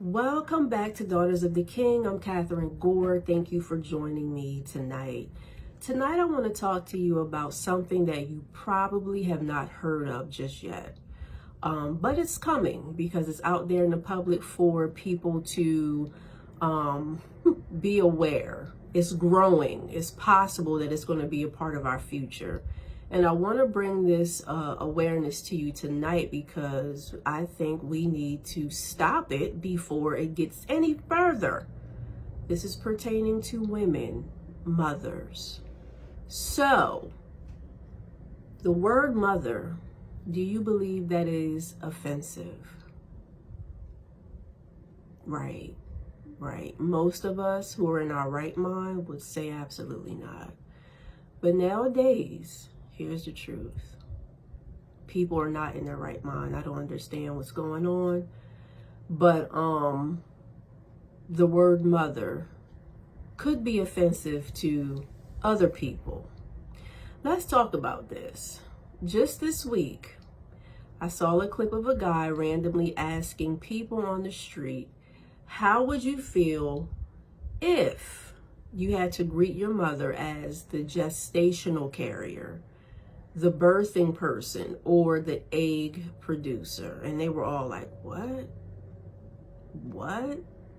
Welcome back to Daughters of the King. I'm Kathryn Gore. Thank you for joining me tonight. Tonight I want to talk to you about something that you probably have not heard of just yet. But it's coming because it's out there in the public for people to be aware. It's growing. It's possible that it's going to be a part of our future. And I want to bring this awareness to you tonight because I think we need to stop it before it gets any further. This is pertaining to women, mothers. So, the word mother, do you believe that is offensive? Right. Most of us who are in our right mind would say absolutely not. But nowadays, here's the truth. People are not in their right mind. I don't understand what's going on. But the word mother could be offensive to other people. Let's talk about this. Just this week, I saw a clip of a guy randomly asking people on the street, how would you feel if you had to greet your mother as the gestational carrier, the birthing person, or the egg producer? And they were all like, what?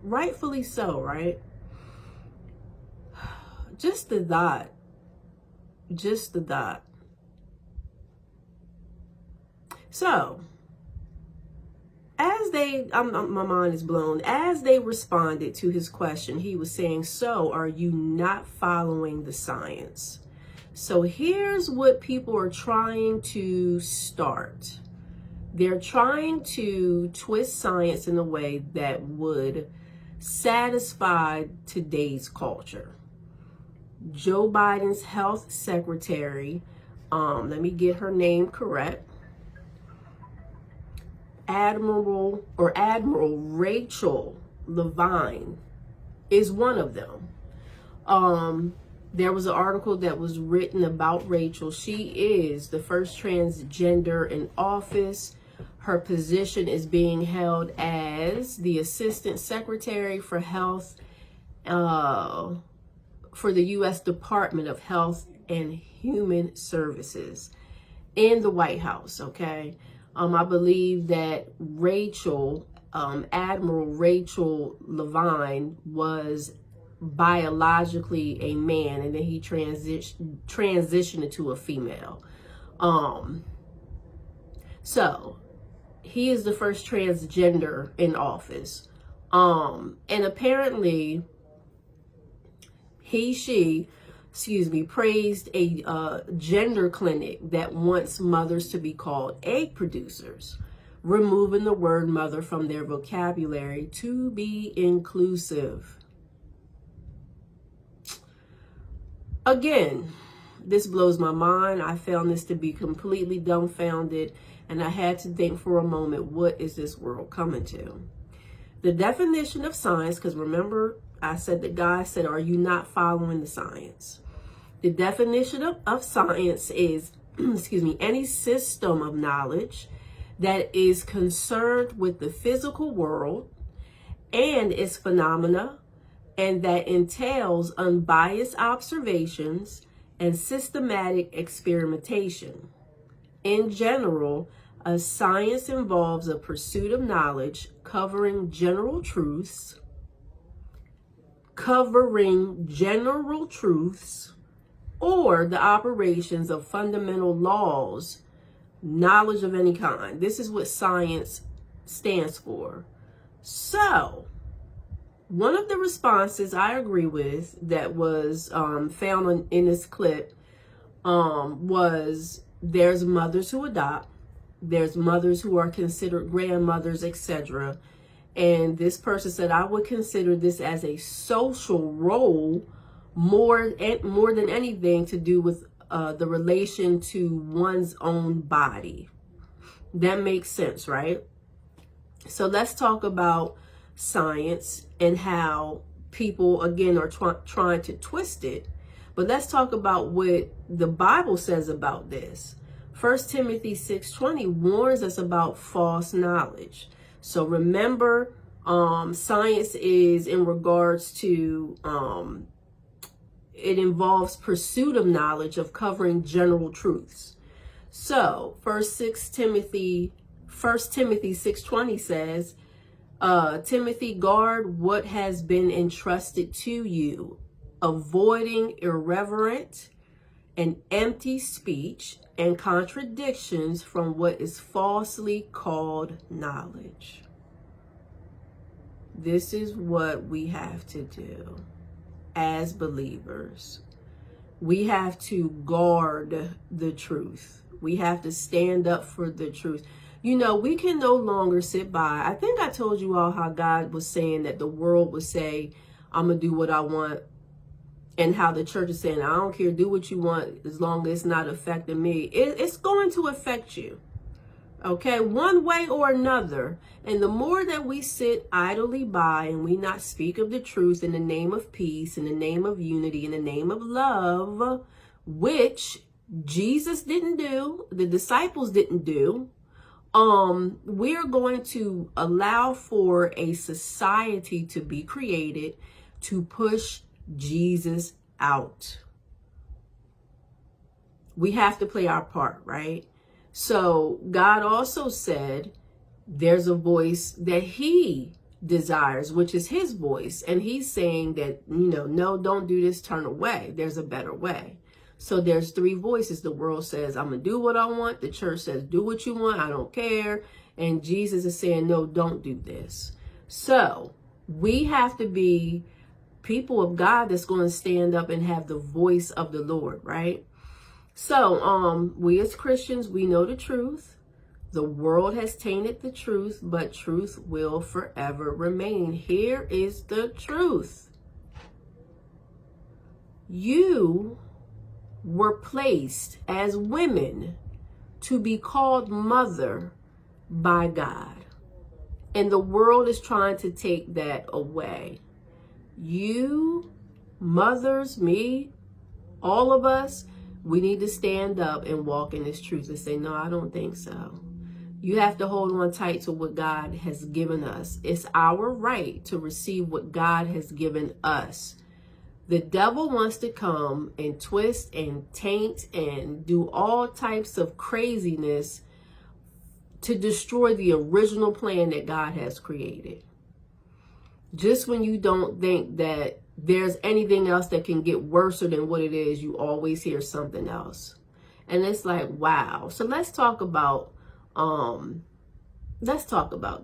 Rightfully so, right? Just the thought. So, as my mind is blown, as they responded to his question, he was saying, so are you not following the science? So here's what people are trying to start. They're trying to twist science in a way that would satisfy today's culture. Joe Biden's health secretary, let me get her name correct, Admiral Rachel Levine is one of them. There was an article that was written about Rachel. She is the first transgender in office. Her position is being held as the Assistant Secretary for Health for the U.S. Department of Health and Human Services in the White House, okay? I believe that Rachel, Admiral Rachel Levine, was biologically a man, and then he transitioned into a female. So he is the first transgender in office. And apparently she praised a gender clinic that wants mothers to be called egg producers, removing the word mother from their vocabulary to be inclusive. Again, this blows my mind. I found this to be completely dumbfounded, and I had to think for a moment, what is this world coming to? The definition of science, because remember, I said the guy said, are you not following the science? The definition of science is, any system of knowledge that is concerned with the physical world and its phenomena, and that entails unbiased observations and systematic experimentation. In general, a science involves a pursuit of knowledge covering general truths, or the operations of fundamental laws, knowledge of any kind. This is what science stands for. So, one of the responses I agree with that was found in this clip was, there's mothers who adopt, there's mothers who are considered grandmothers, etc. And this person said, I would consider this as a social role more than anything to do with the relation to one's own body. That makes sense, right? So let's talk about science and how people, again, are trying to twist it. But let's talk about what the Bible says about this. 1 Timothy 6:20 warns us about false knowledge. So remember, Science is in regards to, it involves pursuit of knowledge of covering general truths. So, 1 Timothy 6:20 says, Timothy, guard what has been entrusted to you, avoiding irreverent and empty speech and contradictions from what is falsely called knowledge. This is what we have to do as believers. We have to guard the truth. We have to stand up for the truth. You know, we can no longer sit by. I think I told you all how God was saying that the world would say, I'm going to do what I want. And how the church is saying, I don't care, do what you want as long as it's not affecting me. It's going to affect you. Okay, one way or another. And the more that we sit idly by and we not speak of the truth in the name of peace, in the name of unity, in the name of love, which Jesus didn't do, the disciples didn't do, we're going to allow for a society to be created to push Jesus out. We have to play our part, right? So God also said there's a voice that he desires, which is his voice. And he's saying that, you know, no, don't do this, turn away. There's a better way. So there's three voices. The world says, I'm going to do what I want. The church says, do what you want. I don't care. And Jesus is saying, no, don't do this. So we have to be people of God that's going to stand up and have the voice of the Lord, right? So we as Christians, we know the truth. The world has tainted the truth, but truth will forever remain. Here is the truth. You were placed as women to be called mother by God. And the world is trying to take that away. You, mothers, me, all of us, we need to stand up and walk in this truth and say, no, I don't think so. You have to hold on tight to what God has given us. It's our right to receive what God has given us. The devil wants to come and twist and taint and do all types of craziness to destroy the original plan that God has created. Just when you don't think that there's anything else that can get worse than what it is, you always hear something else. And it's like, wow. So let's talk about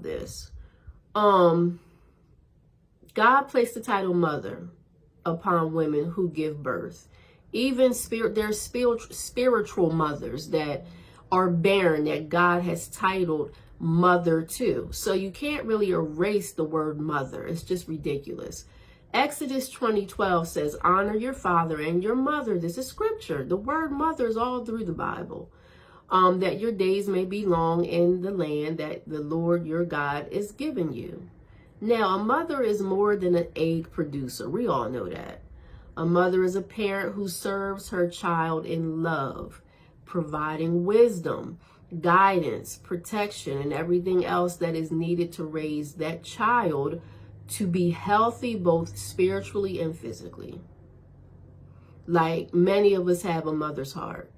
this. God placed the title mother upon women who give birth. Even there's spiritual mothers that are barren that God has titled mother to. So you can't really erase the word mother. It's just ridiculous. Exodus 20:12 says, honor your father and your mother. This is scripture. The word mother is all through the Bible. That your days may be long in the land that the Lord your God is giving you. Now, a mother is more than an egg producer. We all know that. A mother is a parent who serves her child in love, providing wisdom, guidance, protection, and everything else that is needed to raise that child to be healthy, both spiritually and physically. Like many of us have a mother's heart.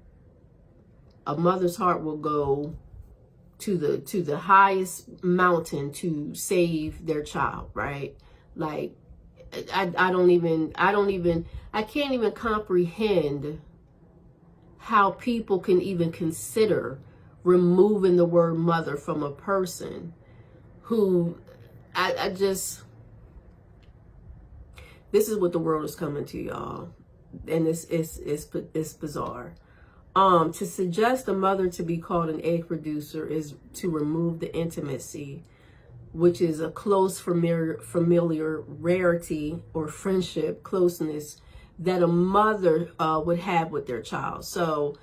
A mother's heart will go to the highest mountain to save their child, right? Like I can't even comprehend how people can even consider removing the word mother from a person who this is what the world is coming to, y'all. And it's bizarre. To suggest a mother to be called an egg producer is to remove the intimacy, which is a close familiar rarity or friendship, closeness that a mother would have with their child. So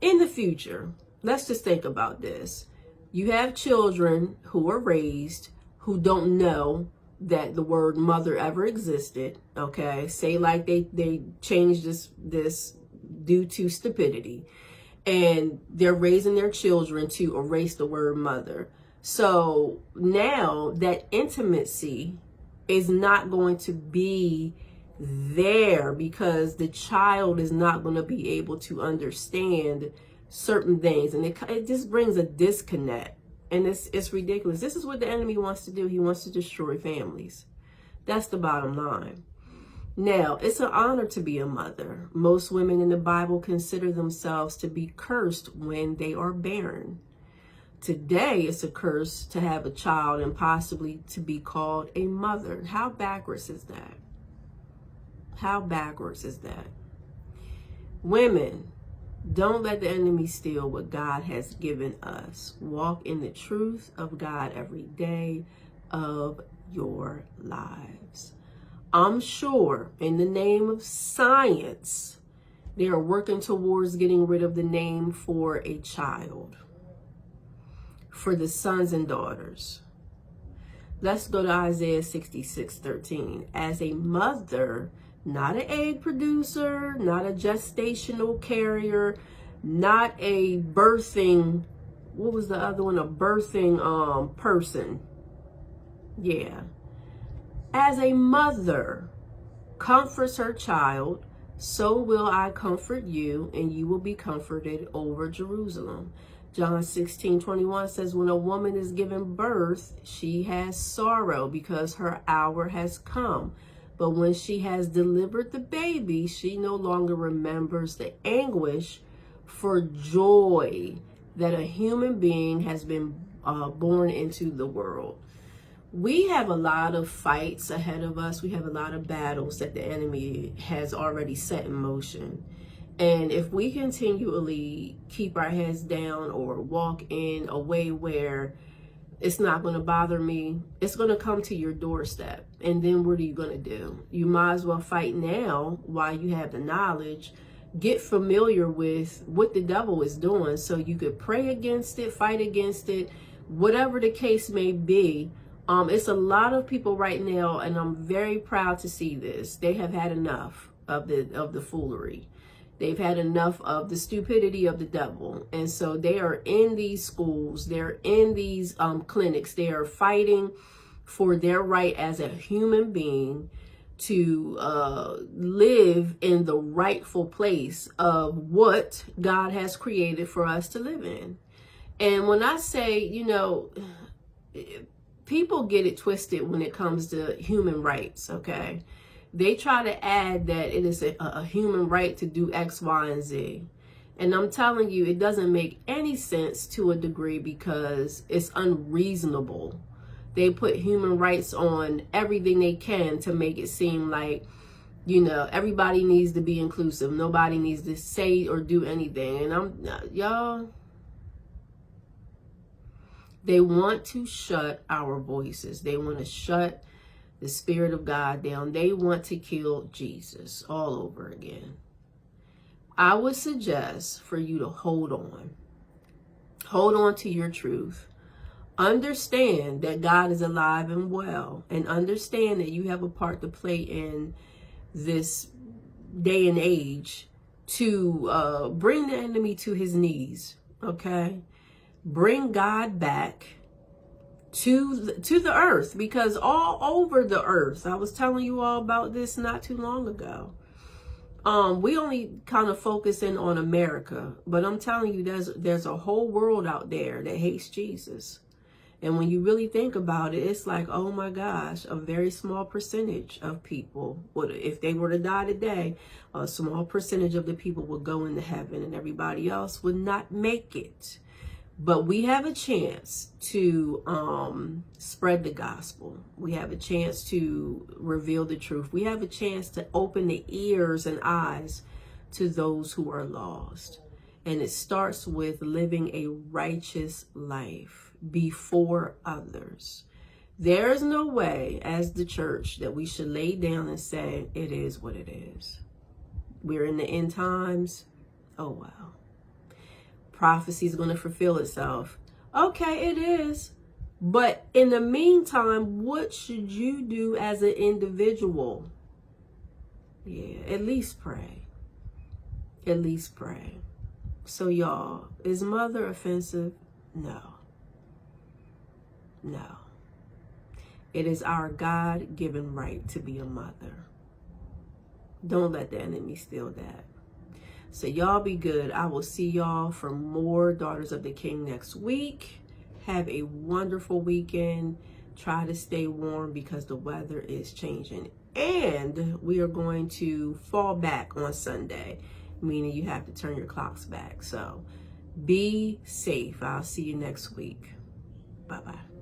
in the future, let's just think about this. You have children who are raised who don't know that the word mother ever existed. Okay, say like they changed this due to stupidity, and they're raising their children to erase the word mother. So now that intimacy is not going to be there because the child is not going to be able to understand certain things, and it just brings a disconnect, and it's ridiculous. This is what the enemy wants to do. He wants to destroy families. That's the bottom line. Now, it's an honor to be a mother. Most women in the Bible consider themselves to be cursed when they are barren. Today, it's a curse to have a child and possibly to be called a mother. How backwards is that? How backwards is that? Women, don't let the enemy steal what God has given us. Walk in the truth of God every day of your lives. I'm sure in the name of science, they are working towards getting rid of the name for a child, for the sons and daughters. Let's go to Isaiah 66:13. As a mother, not an egg producer, not a gestational carrier, not a birthing, what was the other one? A birthing person. Yeah. As a mother comforts her child, so will I comfort you, and you will be comforted over Jerusalem. John 16:21 says, when a woman is given birth, she has sorrow because her hour has come. But when she has delivered the baby, she no longer remembers the anguish for joy that a human being has been born into the world. We have a lot of fights ahead of us. We have a lot of battles that the enemy has already set in motion. And if we continually keep our heads down or walk in a way where it's not going to bother me, it's going to come to your doorstep. And then what are you going to do? You might as well fight now while you have the knowledge. Get familiar with what the devil is doing so you could pray against it, fight against it, whatever the case may be. It's a lot of people right now, and I'm very proud to see this. They have had enough of the foolery. They've had enough of the stupidity of the devil. And so they are in these schools, they're in these clinics, they are fighting for their right as a human being to live in the rightful place of what God has created for us to live in. And when I say, you know, people get it twisted when it comes to human rights, okay? They try to add that it is a human right to do X, Y, and Z. And I'm telling you, it doesn't make any sense to a degree because it's unreasonable. They put human rights on everything they can to make it seem like, you know, everybody needs to be inclusive. Nobody needs to say or do anything. And y'all, they want to shut our voices. They want to shut the Spirit of God down. They want to kill Jesus all over again. I would suggest for you to hold on. Hold on to your truth. Understand that God is alive and well, and understand that you have a part to play in this day and age to bring the enemy to his knees, okay? Bring God back to the earth, because all over the earth, I was telling you all about this not too long ago. We only kind of focus in on America, but I'm telling you, there's a whole world out there that hates Jesus. And when you really think about it, it's like, oh my gosh, a very small percentage of people would, if they were to die today, a small percentage of the people would go into heaven and everybody else would not make it. But we have a chance to spread the gospel. We have a chance to reveal the truth. We have a chance to open the ears and eyes to those who are lost. And it starts with living a righteous life before others. There is no way as the church that we should lay down and say, it is what it is. We're in the end times. Oh, wow. Prophecy is going to fulfill itself. Okay, it is. But in the meantime, what should you do as an individual? Yeah, at least pray. At least pray. So y'all, is mother offensive? No. No. It is our God-given right to be a mother. Don't let the enemy steal that. So y'all be good. I will see y'all for more Daughters of the King next week. Have a wonderful weekend. Try to stay warm because the weather is changing. And we are going to fall back on Sunday, meaning you have to turn your clocks back. So be safe. I'll see you next week. Bye-bye.